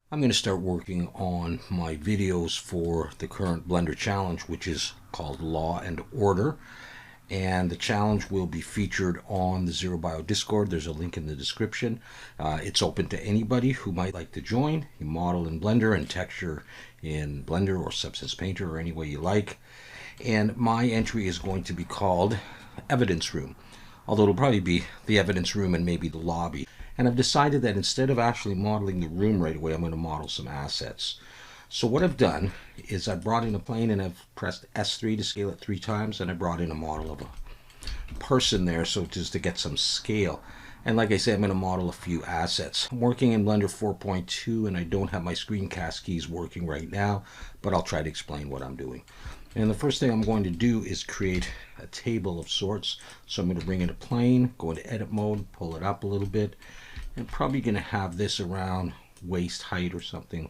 I'm going to start working on my videos for the current Blender challenge, which is called Law and Order. And the challenge will be featured on the ZeroBio Discord. There's a link in the description. It's open to anybody who might like to join. You model in Blender and texture in Blender or Substance Painter or any way you like. And my entry is going to be called Evidence Room, although it'll probably be the evidence room and maybe the lobby. And I've decided that instead of actually modeling the room right away, I'm going to model some assets. So what I've done is I brought in a plane and I've pressed S3 to scale it 3 times, and I brought in a model of a person there, so just to get some scale. And like I said, I'm going to model a few assets. I'm working in Blender 4.2 and I don't have my screencast keys working right now, but I'll try to explain what I'm doing. And the first thing I'm going to do is create a table of sorts. So I'm going to bring in a plane, go into edit mode, pull it up a little bit, and probably going to have this around waist height or something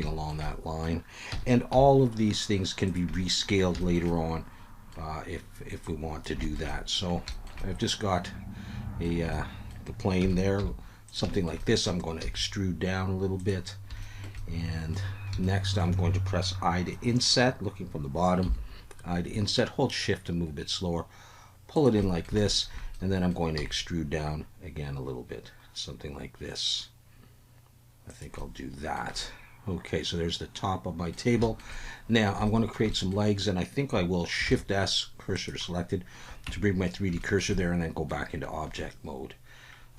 along that line. And all of these things can be rescaled later on if we want to do that. So I've just got the plane there, something like this. I'm going to extrude down a little bit, and next I'm going to press I to inset, looking from the bottom. I to inset, hold shift to move a bit slower, pull it in like this, and then I'm going to extrude down again a little bit, something like this. I think I'll do that. Okay, so there's the top of my table. Now I'm going to create some legs, and I think I will Shift S, cursor selected, to bring my 3D cursor there, and then go back into object mode.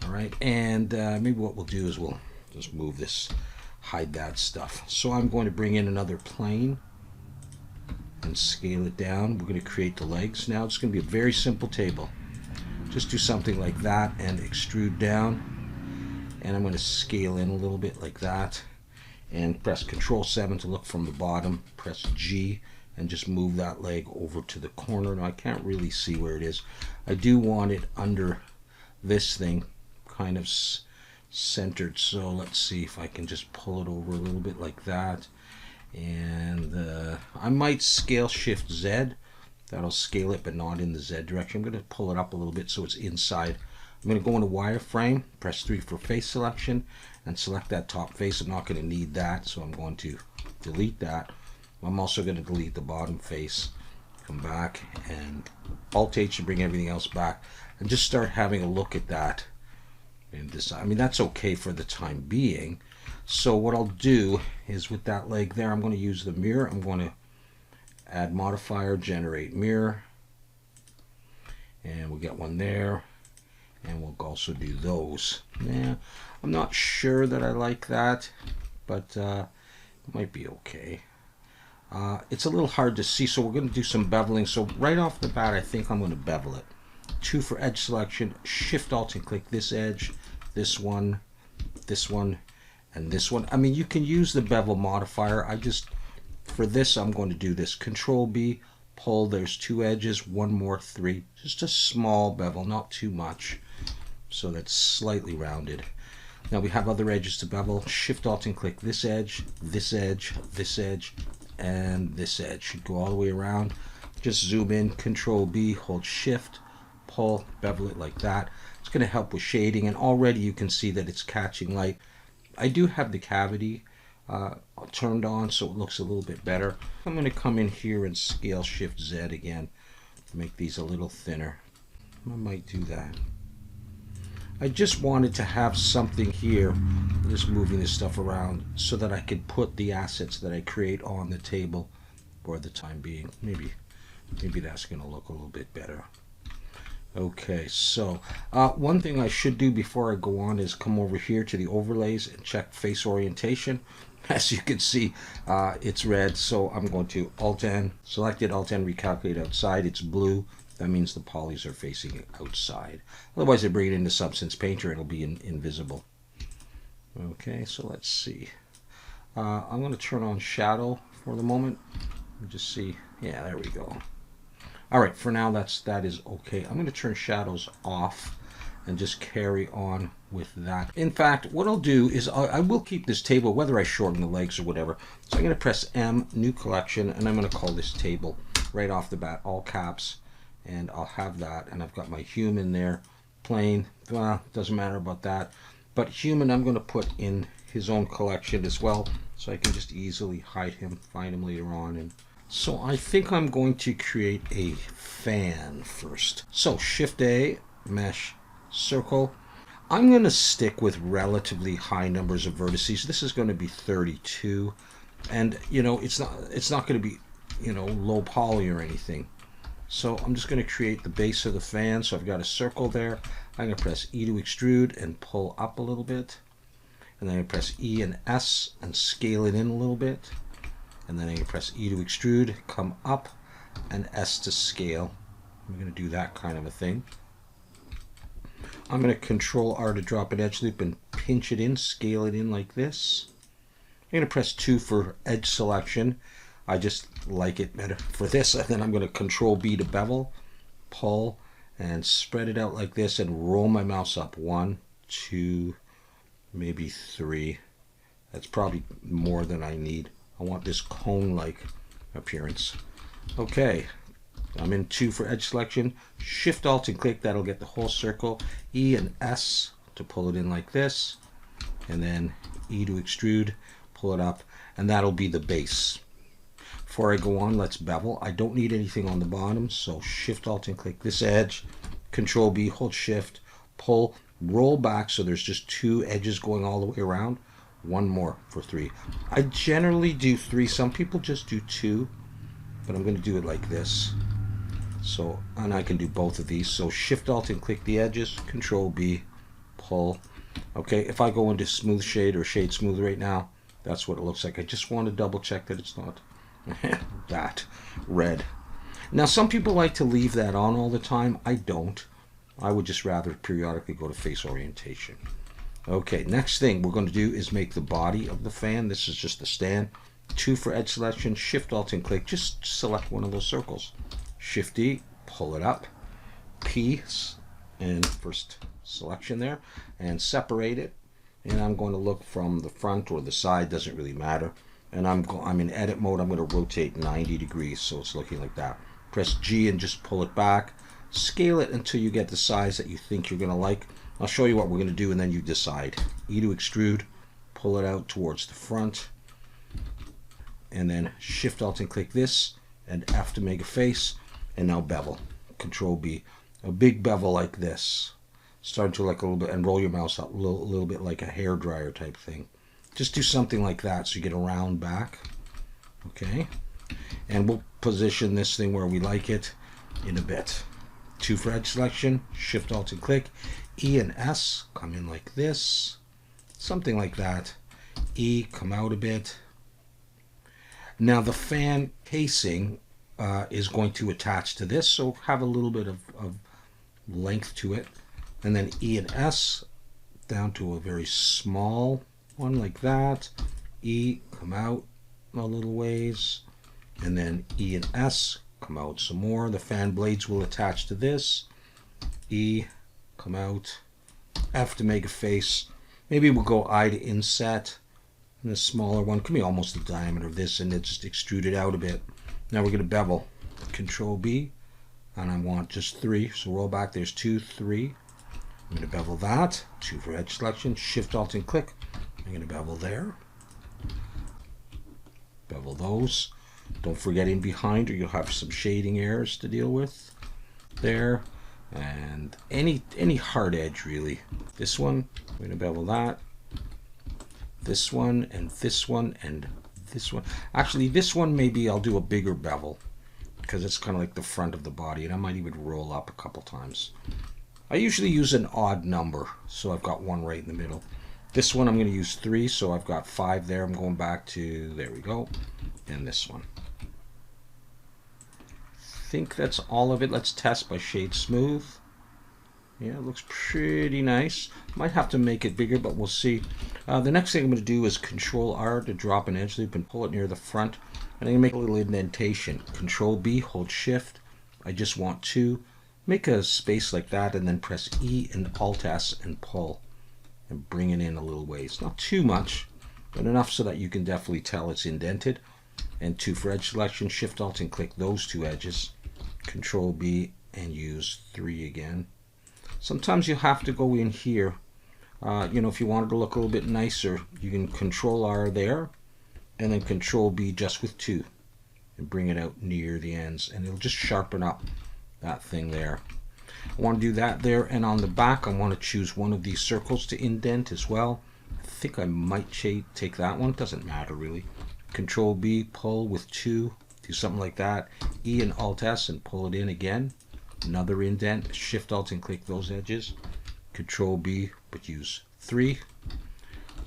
All right, and maybe what we'll do is we'll just move this, hide that stuff. So I'm going to bring in another plane and scale it down. We're going to create the legs. Now it's going to be a very simple table. Just do something like that and extrude down, and I'm going to scale in a little bit like that, and press Control 7 to look from the bottom, press G, and just move that leg over to the corner. Now I can't really see where it is. I do want it under this thing, kind of centered, so let's see if I can just pull it over a little bit like that. And I might scale Shift Z. That'll scale it, but not in the Z direction. I'm going to pull it up a little bit so it's inside. I'm going to go into wireframe, press 3 for face selection, and select that top face. I'm not going to need that, so I'm going to delete that. I'm also going to delete the bottom face. Come back and Alt-H to bring everything else back, and just start having a look at that. And this, I mean, that's okay for the time being. So what I'll do is with that leg there, I'm going to use the mirror. I'm going to add modifier, generate mirror, and we'll get one there, and we'll also do those. Yeah, I'm not sure that I like that, but it might be okay. It's a little hard to see, so we're going to do some beveling. So right off the bat, I think I'm going to bevel it. 2 for edge selection, Shift Alt and click this edge, this one, and this one. I mean, you can use the bevel modifier. For this, I'm going to do this. Control B, pull. There's 2 edges, 1 more, 3. Just a small bevel, not too much. So that's slightly rounded. Now we have other edges to bevel. Shift Alt and click this edge, this edge, this edge, and this edge. Should go all the way around. Just zoom in, Control B, hold Shift, pull, bevel it like that. It's going to help with shading, and already you can see that it's catching light. I do have the cavity turned on, so it looks a little bit better. I'm going to come in here and scale Shift Z again to make these a little thinner. I might do that. I just wanted to have something here, just moving this stuff around, so that I could put the assets that I create on the table for the time being. Maybe that's going to look a little bit better. Okay, so one thing I should do before I go on is come over here to the overlays and check face orientation. As you can see, it's red, so I'm going to Alt-N, select it, Alt-N, recalculate outside. It's blue. That means the polys are facing outside. Otherwise, I bring it into Substance Painter, it'll be invisible. Okay, so let's see. I'm going to turn on shadow for the moment. Just see. Yeah, there we go. All right, for now that is okay. I'm going to turn shadows off and just carry on with that. In fact, what I'll do is I will keep this table, whether I shorten the legs or whatever. So I'm going to press M, new collection, and I'm going to call this table right off the bat, all caps, and I'll have that. And I've got my human there, plain. Well, doesn't matter about that. But human, I'm going to put in his own collection as well, so I can just easily hide him, find him later on. And so I think I'm going to create a fan first. So Shift A, mesh, circle. I'm going to stick with relatively high numbers of vertices. This is going to be 32, and you know, it's not going to be, you know, low poly or anything. So I'm just going to create the base of the fan. So I've got a circle there. I'm going to press E to extrude and pull up a little bit, and then I press E and S and scale it in a little bit, and then I can press E to extrude, come up, and S to scale. I'm going to do that kind of a thing. I'm going to Control R to drop an edge loop and pinch it in, scale it in like this. I'm going to press 2 for edge selection. I just like it better for this. And then I'm going to Control B to bevel, pull, and spread it out like this and roll my mouse up. 1, 2, maybe 3. That's probably more than I need. I want this cone-like appearance. Okay. I'm in 2 for edge selection. Shift Alt and click, that'll get the whole circle. E and S to pull it in like this. And then E to extrude, pull it up, and that'll be the base. Before I go on, let's bevel. I don't need anything on the bottom, so Shift Alt and click this edge. Control B, hold Shift, pull, roll back so there's just 2 edges going all the way around. 1 more for 3. I generally do 3. Some people just do 2, but I'm going to do it like this. So, and I can do both of these. So Shift Alt and click the edges, Control B, pull. Okay, if I go into smooth shade or shade smooth right now, that's what it looks like. I just want to double check that it's not that red. Now some people like to leave that on all the time. I don't. I would just rather periodically go to face orientation. Okay, next thing we're going to do is make the body of the fan. This is just the stand. 2 for edge selection, Shift Alt and click. Just select one of those circles. Shift D, pull it up, P, and first selection there, and separate it. And I'm going to look from the front or the side, doesn't really matter. And I'm in edit mode. I'm going to rotate 90 degrees, so it's looking like that. Press G and just pull it back. Scale it until you get the size that you think you're going to like. I'll show you what we're going to do, and then you decide. E to extrude, pull it out towards the front, and then Shift Alt and click this, and F to make a face. And now bevel, Control B, a big bevel like this. Start to like a little bit, and roll your mouse up a little bit like a hair dryer type thing. Just do something like that so you get a round back. Okay, and we'll position this thing where we like it in a bit. 2 for edge selection, Shift Alt and click, E and S, come in like this, something like that. E, come out a bit. Now the fan casing is going to attach to this, so have a little bit of length to it, and then E and S down to a very small one like that. E, come out a little ways, and then E and S, come out some more. The fan blades will attach to this. E, come out. F to make a face. Maybe we'll go I to inset, and a smaller one could be almost the diameter of this, and then just extrude it out a bit. Now we're going to bevel. Control B, and I want just 3, so roll back. There's 2, 3. I'm going to bevel that. 2 for edge selection, Shift Alt and click. I'm going to bevel there. Bevel those. Don't forget in behind, or you'll have some shading errors to deal with. There, and any hard edge really. This one, I'm going to bevel that. This one and this one and this one. Actually, this one maybe I'll do a bigger bevel because it's kind of like the front of the body, and I might even roll up a couple times. I usually use an odd number, so I've got 1 right in the middle. This one I'm going to use 3, so I've got 5 there. I'm going back to, there we go, and this one. I think that's all of it. Let's test by shade smooth. Yeah, it looks pretty nice. Might have to make it bigger, but we'll see. The next thing I'm going to do is Control R to drop an edge loop and pull it near the front. And I'm going to make a little indentation. Control B, hold Shift. I just want to make a space like that, and then press E and Alt S and pull. And bring it in a little ways. Not too much, but enough so that you can definitely tell it's indented. And 2 for edge selection, Shift Alt and click those 2 edges. Control B and use 3 again. Sometimes you have to go in here If you wanted to look a little bit nicer, you can Control R there, and then Control B just with 2, and bring it out near the ends, and it'll just sharpen up that thing there. I want to do that there, and on the back I want to choose one of these circles to indent as well. I think I might take that one, doesn't matter really. Control B, pull with 2, do something like that. E and Alt S and pull it in again. Another indent, Shift Alt and click those edges. Control B, but use 3.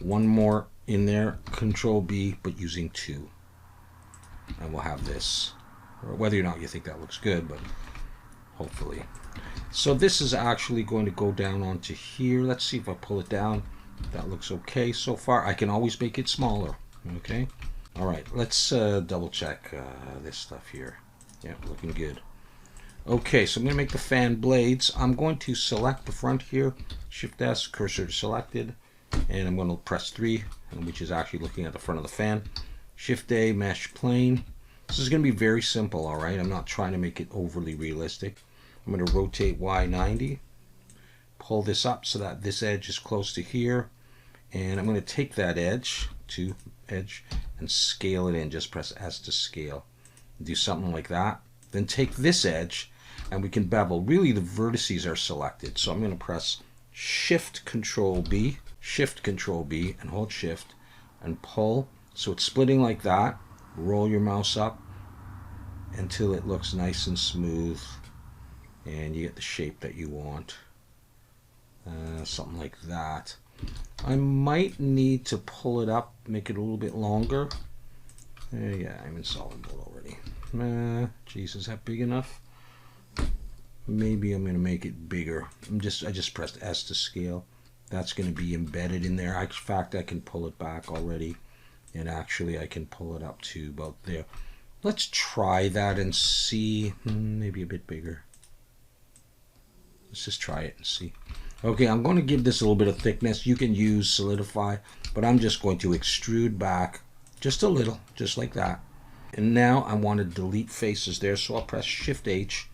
One more in there, Control B, but using 2. And we'll have this. Whether or not you think that looks good, but hopefully. So this is actually going to go down onto here. Let's see if I pull it down. That looks okay so far. I can always make it smaller. Okay. All right. Let's double check this stuff here. Yeah, looking good. Okay, so I'm going to make the fan blades. I'm going to select the front here. Shift S, cursor selected, and I'm going to press 3, which is actually looking at the front of the fan. Shift A, mesh plane. This is going to be very simple, all right? I'm not trying to make it overly realistic. I'm going to rotate Y 90, pull this up so that this edge is close to here, and I'm going to take that edge and scale it in. Just press S to scale. Do something like that. Then take this edge and we can bevel. Really the vertices are selected. So I'm going to press Shift Control B, and hold Shift and pull. So it's splitting like that. Roll your mouse up until it looks nice and smooth and you get the shape that you want. Something like that. I might need to pull it up, make it a little bit longer. Yeah, I'm in solid mode already. Geez, is that big enough? Maybe I'm going to make it bigger. I just pressed S to scale. That's going to be embedded in there. In fact, I can pull it back already, and actually I can pull it up to about there. Let's try that and see. Maybe a bit bigger. Let's just try it and see. Okay, I'm going to give this a little bit of thickness. You can use Solidify, but I'm just going to extrude back just a little, just like that. And now I want to delete faces there, so I'll press Shift H,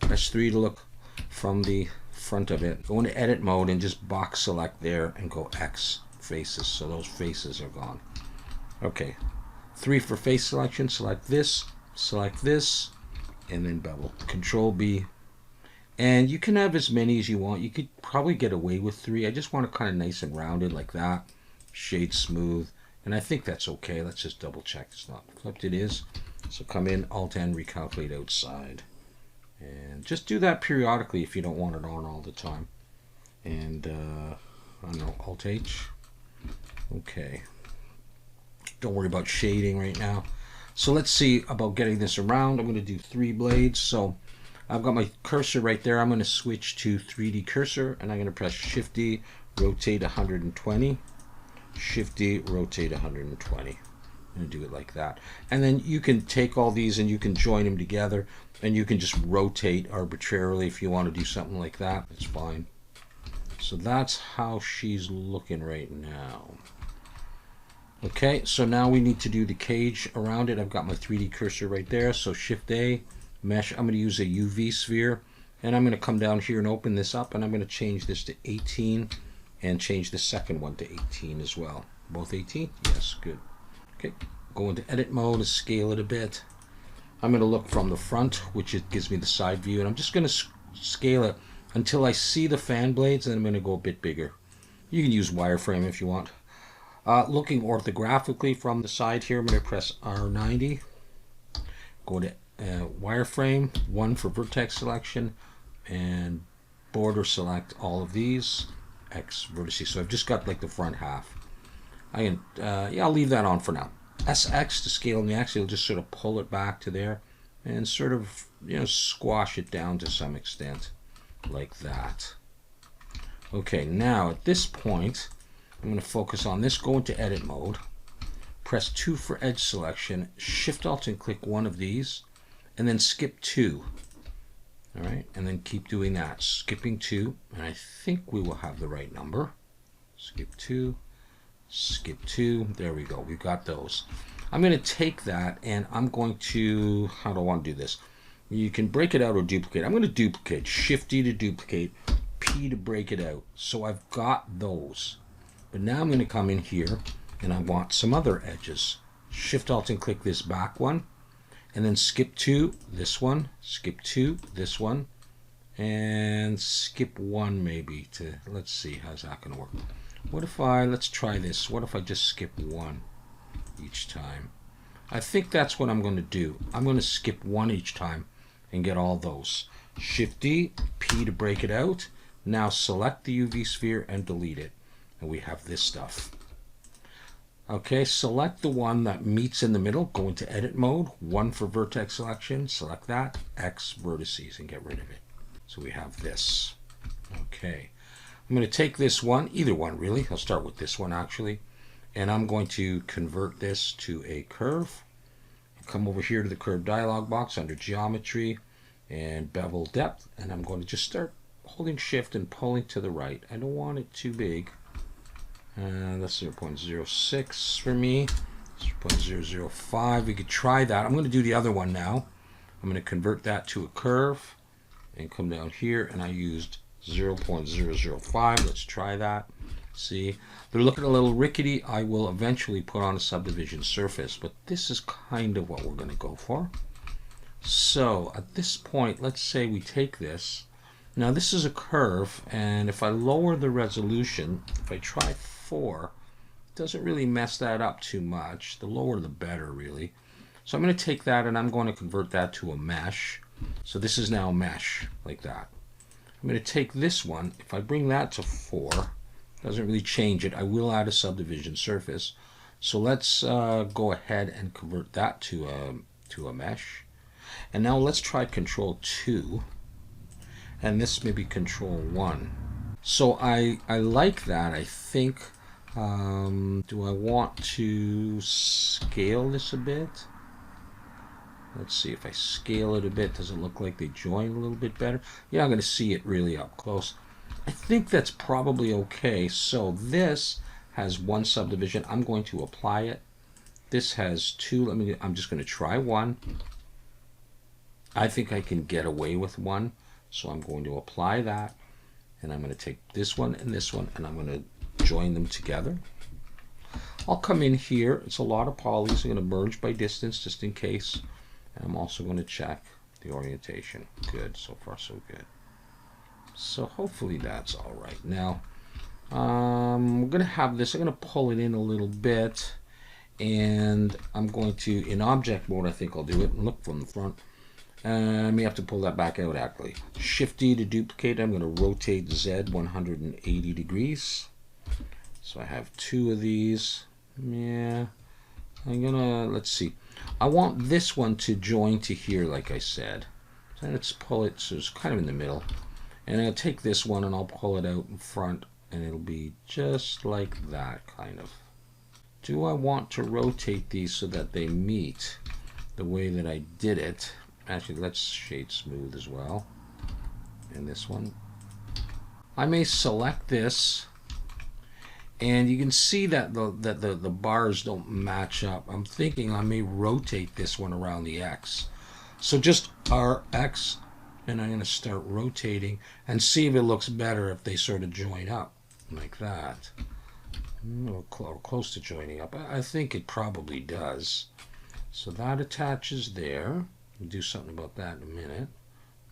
press 3 to look from the front of it. Go into edit mode and just box select there and go X faces, so those faces are gone. Okay, 3 for face selection, select this, and then bevel. Control B. And you can have as many as you want. You could probably get away with 3. I just want it kind of nice and rounded like that. Shade smooth. And I think that's okay. Let's just double check it's not flipped. It is. So come in, Alt N, recalculate outside. And just do that periodically if you don't want it on all the time. And, I don't know, Alt H. Okay. Don't worry about shading right now. So let's see about getting this around. I'm going to do 3 blades. So I've got my cursor right there. I'm going to switch to 3D cursor, and I'm going to press Shift D, rotate 120. Shift D, rotate 120. I'm going to do it like that. And then you can take all these and you can join them together, and you can just rotate arbitrarily if you want to do something like that. It's fine. So that's how she's looking right now. Okay, so now we need to do the cage around it. I've got my 3D cursor right there. So Shift A, mesh. I'm going to use a UV sphere, and I'm going to come down here and open this up, and I'm going to change this to 18 and change the second one to 18 as well. Both 18? Yes, good. Okay, go into edit mode and scale it a bit. I'm going to look from the front, which it gives me the side view, and I'm just going to scale it until I see the fan blades, and I'm going to go a bit bigger. You can use wireframe if you want. Looking orthographically from the side here, I'm going to press R90. Go to wireframe, 1 for vertex selection, and border select all of these. X vertices. So I've just got like the front half. I can, I'll leave that on for now. SX to scale in the X, it'll just sort of pull it back to there and sort of, squash it down to some extent like that. Okay, now at this point, I'm going to focus on this, go into edit mode, press 2 for edge selection, Shift Alt and click one of these, and then skip 2. All right, and then keep doing that, skipping 2, and I think we will have the right number. Skip 2, skip 2, there we go, we've got those. I'm going to take that and I'm going to, how do I want to do this? You can break it out or duplicate. I'm going to duplicate, Shift D to duplicate, P to break it out. So I've got those. But now I'm going to come in here and I want some other edges. Shift Alt and click this back one, and then skip to this one, skip to this one, and skip one maybe to, let's see, how's that going to work? What if let's try this. What if I just skip one each time? I think that's what I'm going to do. I'm going to skip one each time and get all those. Shift D, P to break it out. Now select the UV sphere and delete it. And we have this stuff. Okay, select the one that meets in the middle. Go into edit mode. 1 for vertex selection. Select that. X vertices and get rid of it. So we have this. Okay. I'm going to take this one, either one really. I'll start with this one actually. And I'm going to convert this to a curve. Come over here to the curve dialog box under geometry and bevel depth. And I'm going to just start holding shift and pulling to the right. I don't want it too big. That's 0.06 for me. 0.005. We could try that. I'm going to do the other one now. I'm going to convert that to a curve and come down here, and I used 0.005. Let's try that. See, they're looking a little rickety. I will eventually put on a subdivision surface, but this is kind of what we're going to go for. So at this point, let's say we take this. Now this is a curve, and if I lower the resolution, if I try 4, it doesn't really mess that up too much. The lower the better, really. So I'm going to take that and I'm going to convert that to a mesh. So this is now a mesh, like that. I'm going to take this one. If I bring that to 4, doesn't really change it. I will add a subdivision surface. So let's go ahead and convert that to a mesh. And now let's try Control 2. And this may be Control 1. So I like that. I think, do I want to scale this a bit? Let's see, if I scale it a bit, does it look like they join a little bit better? Yeah, I'm going to see it really up close. I think that's probably okay. So this has 1 subdivision. I'm going to apply it. This has 2. I'm just going to try 1. I think I can get away with 1. So I'm going to apply that, and I'm going to take this one, and I'm going to join them together. I'll come in here. It's a lot of polys. I'm going to merge by distance just in case. And I'm also going to check the orientation. Good. So far, so good. So hopefully that's all right. Now, we're going to have this. I'm going to pull it in a little bit, and I'm going to, in object mode, I think I'll do it, and look from the front. I may have to pull that back out actually. Shift D to duplicate. I'm going to rotate Z 180 degrees. So I have 2 of these. Yeah. I'm going to, let's see. I want this one to join to here like I said. So let's pull it so it's kind of in the middle. And I'll take this one and I'll pull it out in front, and it'll be just like that kind of. Do I want to rotate these so that they meet the way that I did it? Actually, let's shade smooth as well. And this one. I may select this, and you can see that the bars don't match up. I'm thinking I may rotate this one around the X. So just RX, and I'm going to start rotating and see if it looks better if they sort of join up like that. Close to joining up. I think it probably does. So that attaches there. We'll do something about that in a minute.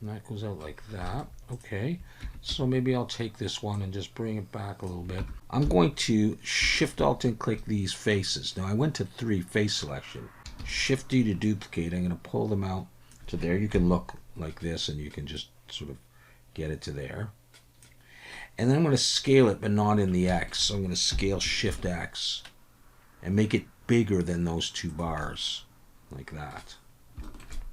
And that goes out like that. Okay. So maybe I'll take this one and just bring it back a little bit. I'm going to Shift Alt and click these faces. Now I went to 3 face selection. Shift D to duplicate. I'm going to pull them out to there. You can look like this and you can just sort of get it to there. And then I'm going to scale it, but not in the X. So I'm going to scale Shift X and make it bigger than those 2 bars, like that.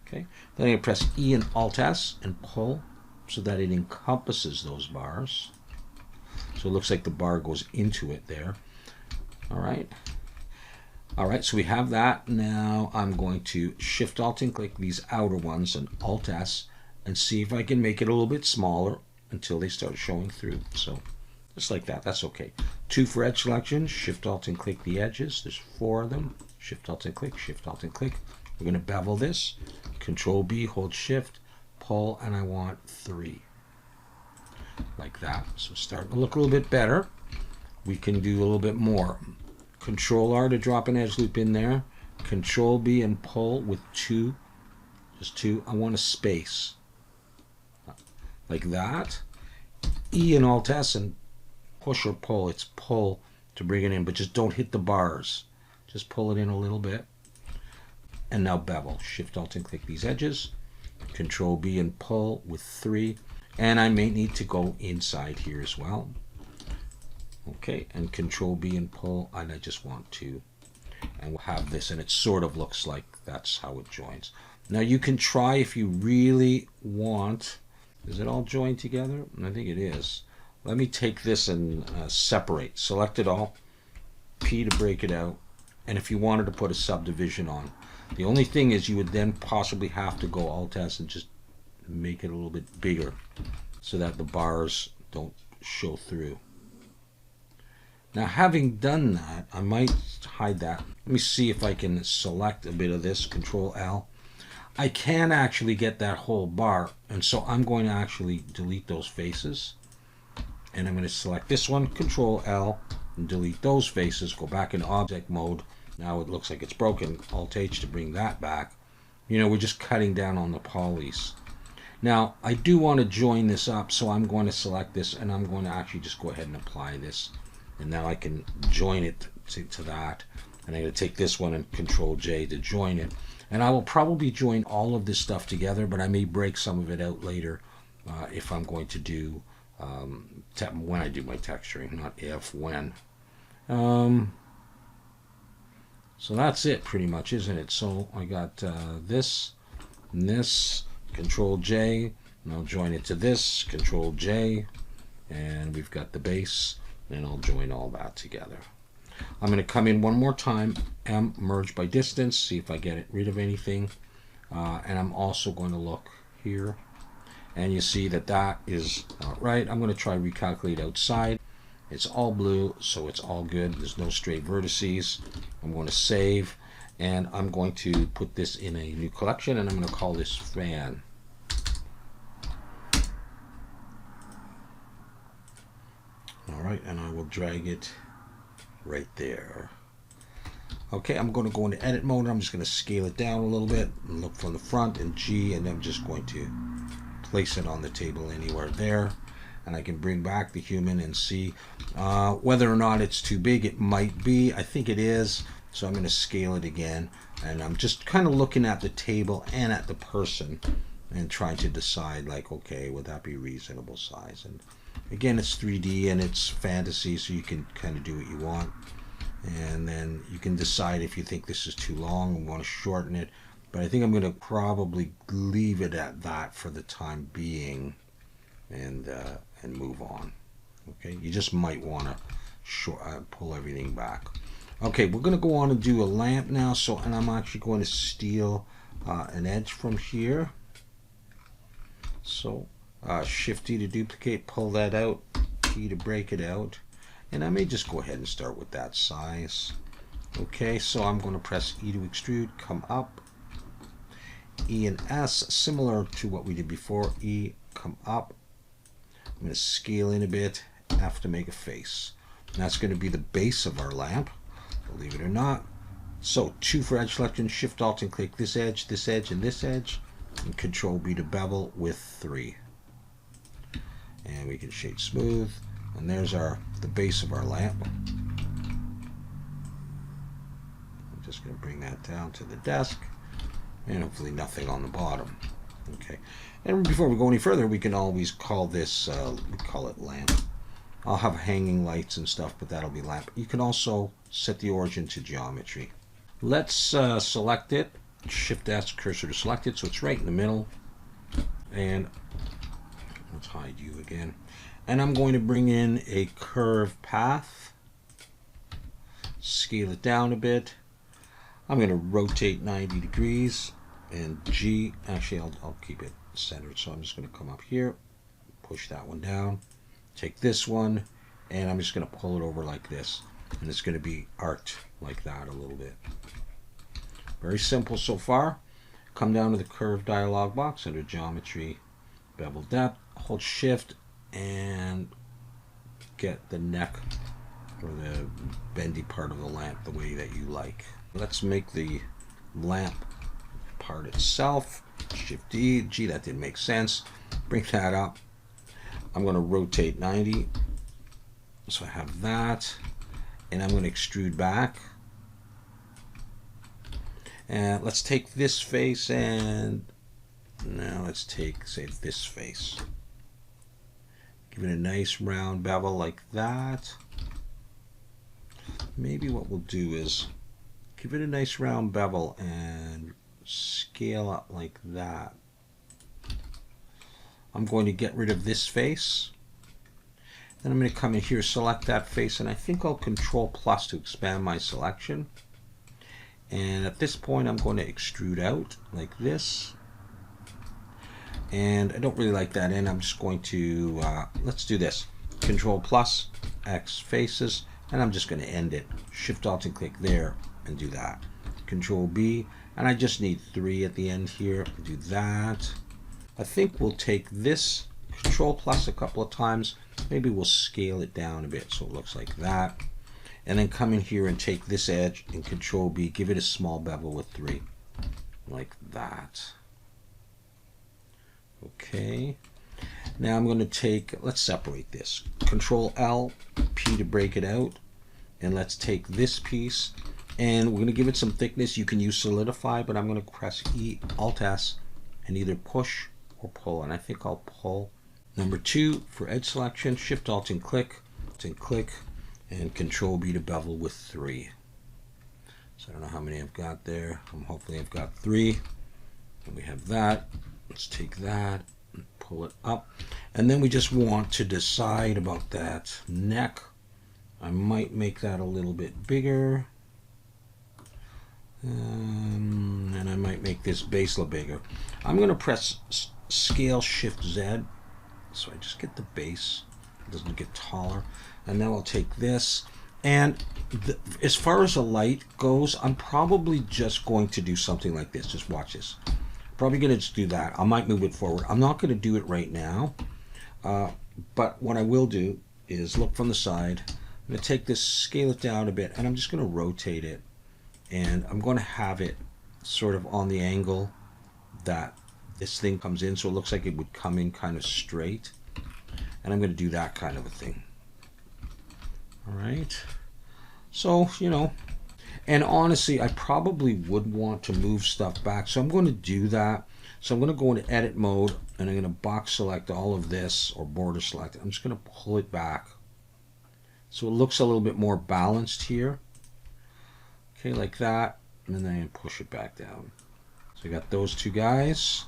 Okay. Then I'm going to press E and Alt S and pull so that it encompasses those bars. So it looks like the bar goes into it there. All right. All right, so we have that. Now I'm going to Shift Alt and click these outer ones and Alt S and see if I can make it a little bit smaller until they start showing through. So just like that, that's okay. 2 for edge selection, Shift Alt and click the edges. There's 4 of them. Shift Alt and click, Shift Alt and click. We're going to bevel this. Control B, hold Shift, pull, and I want 3. like that. So starting to look a little bit better. We can do a little bit more. Control R to drop an edge loop in there. Control B and pull with two, just two. I want a space like that. E and Alt S and push or pull. It's pull to bring it in, but just don't hit the bars. Just pull it in a little bit. And now bevel. Shift Alt and click these edges. Control B and pull with 3. And I may need to go inside here as well. Okay, and Control B and pull, and I just want to, and we'll have this, and it sort of looks like that's how it joins. Now you can try if you really want. Is it all joined together? I think it is. Let me take this and separate. Select it all. P to break it out. And if you wanted to put a subdivision on, the only thing is you would then possibly have to go Alt S and just make it a little bit bigger so that the bars don't show through. Now, having done that, I might hide that. Let me see if I can select a bit of this, Control L. I can actually get that whole bar, and so I'm going to actually delete those faces. And I'm going to select this one, Control L, and delete those faces, go back in object mode. Now it looks like it's broken. Alt H to bring that back. You know, we're just cutting down on the polys. Now, I do want to join this up, so I'm going to select this, and I'm going to actually just go ahead and apply this. And now I can join it to that. And I'm going to take this one and Control J to join it. And I will probably join all of this stuff together, but I may break some of it out later if I'm going to do, when I do my texturing, not if, when. So that's it pretty much, isn't it? So I got this and this, Control J, and I'll join it to this, Control J, and we've got the base. And I'll join all that together. I'm going to come in one more time, M, merge by distance, see if I get rid of anything. And I'm also going to look here. And you see that that is not right. I'm going to try recalculate outside. It's all blue, so it's all good. There's no stray vertices. I'm going to save. And I'm going to put this in a new collection, and I'm going to call this fan. Alright, and I will drag it right there. Okay, I'm going to go into edit mode. I'm just going to scale it down a little bit and look from the front and G, and I'm just going to place it on the table anywhere there. And I can bring back the human and see whether or not it's too big. It might be. I think it is. So I'm going to scale it again. And I'm just kind of looking at the table and at the person and trying to decide, like, okay, would that be reasonable size? And again, it's 3D and it's fantasy, so you can kind of do what you want. And then you can decide if you think this is too long and want to shorten it. But I think I'm going to probably leave it at that for the time being and move on. Okay, you just might want to pull everything back. Okay, we're going to go on and do a lamp now. So, and I'm actually going to steal an edge from here. So Shift D to duplicate, pull that out, T to break it out, and I may just go ahead and start with that size. Okay, so I'm going to press E to extrude, come up, E and S, similar to what we did before. E, come up. I'm going to scale in a bit, F to make a face. And that's going to be the base of our lamp, believe it or not. So 2 for edge selection, Shift Alt and click this edge, and this edge, and Control B to bevel with 3. And we can shade smooth, and there's the base of our lamp. I'm just going to bring that down to the desk, and hopefully nothing on the bottom. Okay, and before we go any further, we can always call this, we call it lamp. I'll have hanging lights and stuff, but that'll be lamp. You can also set the origin to geometry. Let's select it, Shift S, cursor to select it, so it's right in the middle. And let's hide you again. And I'm going to bring in a curve path, scale it down a bit. I'm going to rotate 90 degrees, and G, actually I'll keep it centered, so I'm just going to come up here, push that one down, take this one, and I'm just going to pull it over like this, and it's going to be arced like that a little bit. Very simple so far. Come down to the curve dialog box under geometry, bevel depth, hold Shift, and get the neck or the bendy part of the lamp the way that you like. Let's make the lamp part itself. Shift D. Gee, that didn't make sense. Bring that up. I'm going to rotate 90. So I have that. And I'm going to extrude back. And let's take this face and now let's take, say, this face. Give it a nice round bevel like that. Maybe what we'll do is give it a nice round bevel and scale up like that. I'm going to get rid of this face. Then I'm going to come in here, select that face, and I think I'll Control Plus to expand my selection. And at this point, I'm going to extrude out like this. And I don't really like that in. I'm just going to, let's do this. Control Plus, X faces, and I'm just going to end it. Shift Alt and click there and do that. Control B, and I just need 3 at the end here. Do that. I think we'll take this Control Plus a couple of times. Maybe we'll scale it down a bit so it looks like that. And then come in here and take this edge and Control B, give it a small bevel with 3. Like that. Okay. Now I'm going to take, let's separate this. Control L, P to break it out. And let's take this piece and we're going to give it some thickness. You can use Solidify, but I'm going to press E, Alt S, and either push or pull. And I think I'll pull. Number 2, for edge selection, Shift Alt and click, and Control B to bevel with 3. So I don't know how many I've got there. Hopefully I've got 3. And we have that. Let's take that and pull it up. And then we just want to decide about that neck. I might make that a little bit bigger. And I might make this base a little bigger. I'm going to press Scale Shift Z. So I just get the base. It doesn't get taller. And then I'll take this. And as far as the light goes, I'm probably just going to do something like this. Just watch this. Probably going to just do that. I might move it forward. I'm not going to do it right now. But what I will do is look from the side. I'm going to take this, scale it down a bit, and I'm just going to rotate it. And I'm going to have it sort of on the angle that this thing comes in, so it looks like it would come in kind of straight. And I'm going to do that kind of a thing. All right. So, you know, and honestly, I probably would want to move stuff back. So I'm going to do that. So I'm going to go into edit mode and I'm going to box select all of this or border select. I'm just going to pull it back. So it looks a little bit more balanced here. Okay, like that. And then I push it back down. So I got those two guys.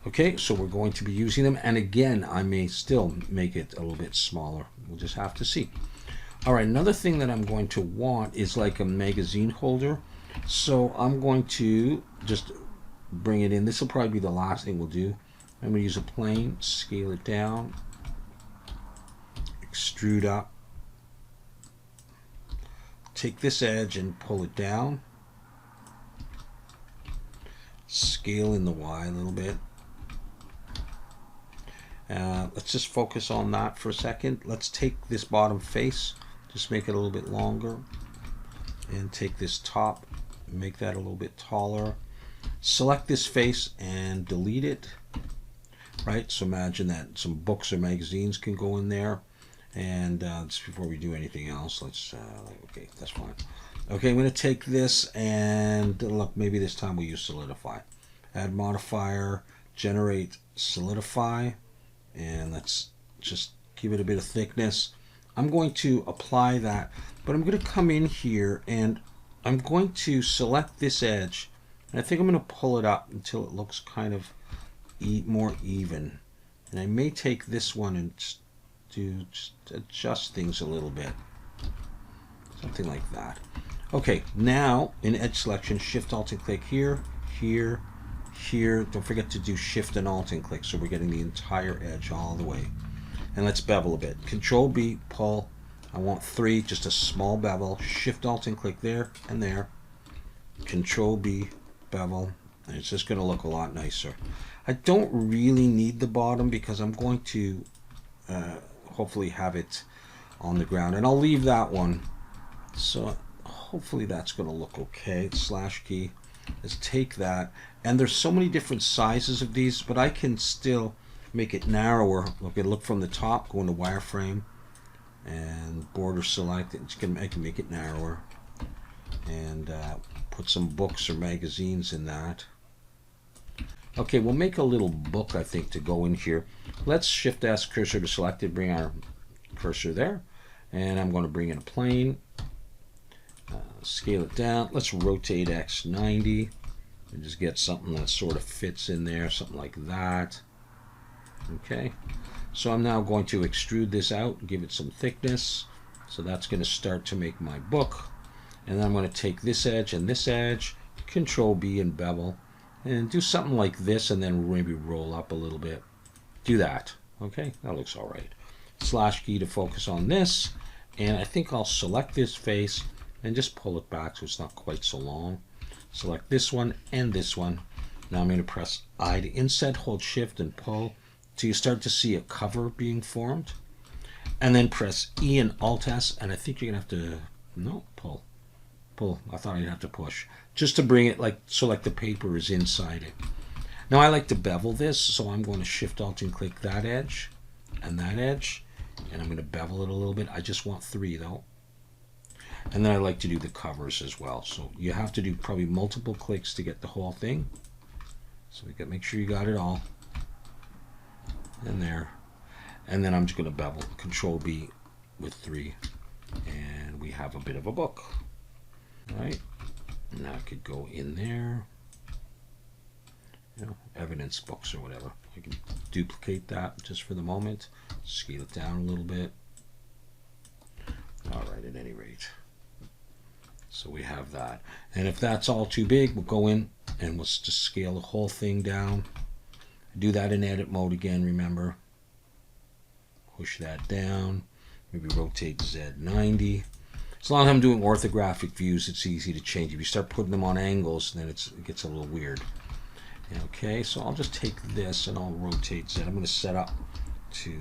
Okay, so we're going to be using them. And again, I may still make it a little bit smaller. We'll just have to see. All right, another thing that I'm going to want is like a magazine holder. So I'm going to just bring it in. This will probably be the last thing we'll do. I'm going to use a plane, scale it down, extrude up, take this edge and pull it down, scale in the Y a little bit. Let's just focus on that for a second. Let's take this bottom face, just make it a little bit longer, and take this top, make that a little bit taller. Select this face and delete it. Right, so imagine that some books or magazines can go in there. And just before we do anything else, let's, okay, that's fine. Okay, I'm going to take this and look, maybe this time we'll use Solidify. Add modifier, generate Solidify, and let's just give it a bit of thickness. I'm going to apply that, but I'm going to come in here and I'm going to select this edge. And I think I'm going to pull it up until it looks kind of more even. And I may take this one and just adjust things a little bit. Something like that. Okay, now in edge selection, Shift Alt and click here, here, here. Don't forget to do Shift and Alt and click so we're getting the entire edge all the way. And let's bevel a bit. Control B, pull. I want 3, just a small bevel. Shift Alt and click there and there. Control B, bevel. And it's just going to look a lot nicer. I don't really need the bottom because I'm going to hopefully have it on the ground. And I'll leave that one. So hopefully that's going to look okay. Slash key. Let's take that. And there's so many different sizes of these, but I can still make it narrower. Okay, look from the top, go into wireframe and border select it. I can make it narrower and put some books or magazines in that. Okay, we'll make a little book, I think, to go in here. Let's Shift S cursor to select it, bring our cursor there, and I'm going to bring in a plane, scale it down. Let's rotate X 90 and just get something that sort of fits in there, something like that. Okay, so I'm now going to extrude this out, give it some thickness. So that's going to start to make my book. And then I'm going to take this edge and this edge, Control B and bevel, and do something like this, and then maybe roll up a little bit. Do that. Okay, that looks all right. Slash key to focus on this, and I think I'll select this face and just pull it back so it's not quite so long. Select this one and this one. Now I'm going to press I to inset, hold Shift and pull till you start to see a cover being formed. And then press E and Alt S, and I think you're going to have to, no, pull. I thought I'd have to push just to bring it so the paper is inside it. Now I like to bevel this, so I'm going to Shift Alt and click that edge and that edge, and I'm going to bevel it a little bit. I just want 3 though. And then I like to do the covers as well. So you have to do probably multiple clicks to get the whole thing. So we got make sure you got it all in there. And then I'm just going to bevel, Control B with 3, and we have a bit of a book. Right, now I could go in there, evidence books or whatever. I can duplicate that just for the moment, scale it down a little bit. All right, at any rate, so we have that. And if that's all too big, we'll go in and we'll just scale the whole thing down. Do that in edit mode again, remember. Push that down, maybe rotate Z90. As long as I'm doing orthographic views, it's easy to change. If you start putting them on angles, then it gets a little weird. Okay, so I'll just take this and I'll rotate Z. I'm going to set up to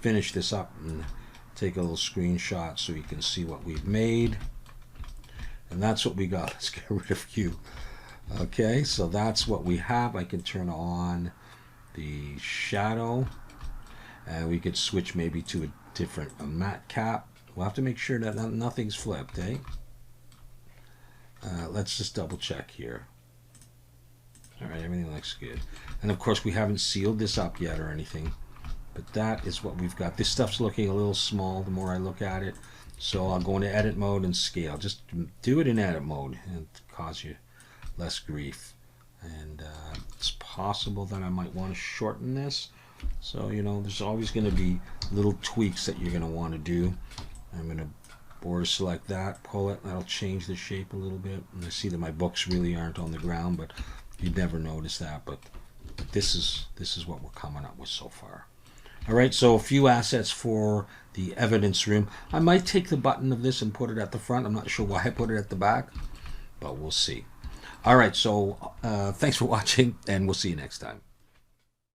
finish this up and take a little screenshot so you can see what we've made. And that's what we got. Let's get rid of Q. Okay, so that's what we have. I can turn on the shadow, and we could switch maybe to a different matte cap. We'll have to make sure that nothing's flipped, eh? Let's just double check here. All right, everything looks good. And of course, we haven't sealed this up yet or anything, but that is what we've got. This stuff's looking a little small the more I look at it. So I'll go into edit mode and scale. Just do it in edit mode and cause you less grief. And it's possible that I might want to shorten this. So, there's always going to be little tweaks that you're going to want to do. I'm going to border select that, pull it, that'll change the shape a little bit. And I see that my books really aren't on the ground, but you'd never notice that. But this is what we're coming up with so far. All right, so a few assets for the evidence room. I might take the button of this and put it at the front. I'm not sure why I put it at the back, but we'll see. All right, so thanks for watching, and we'll see you next time.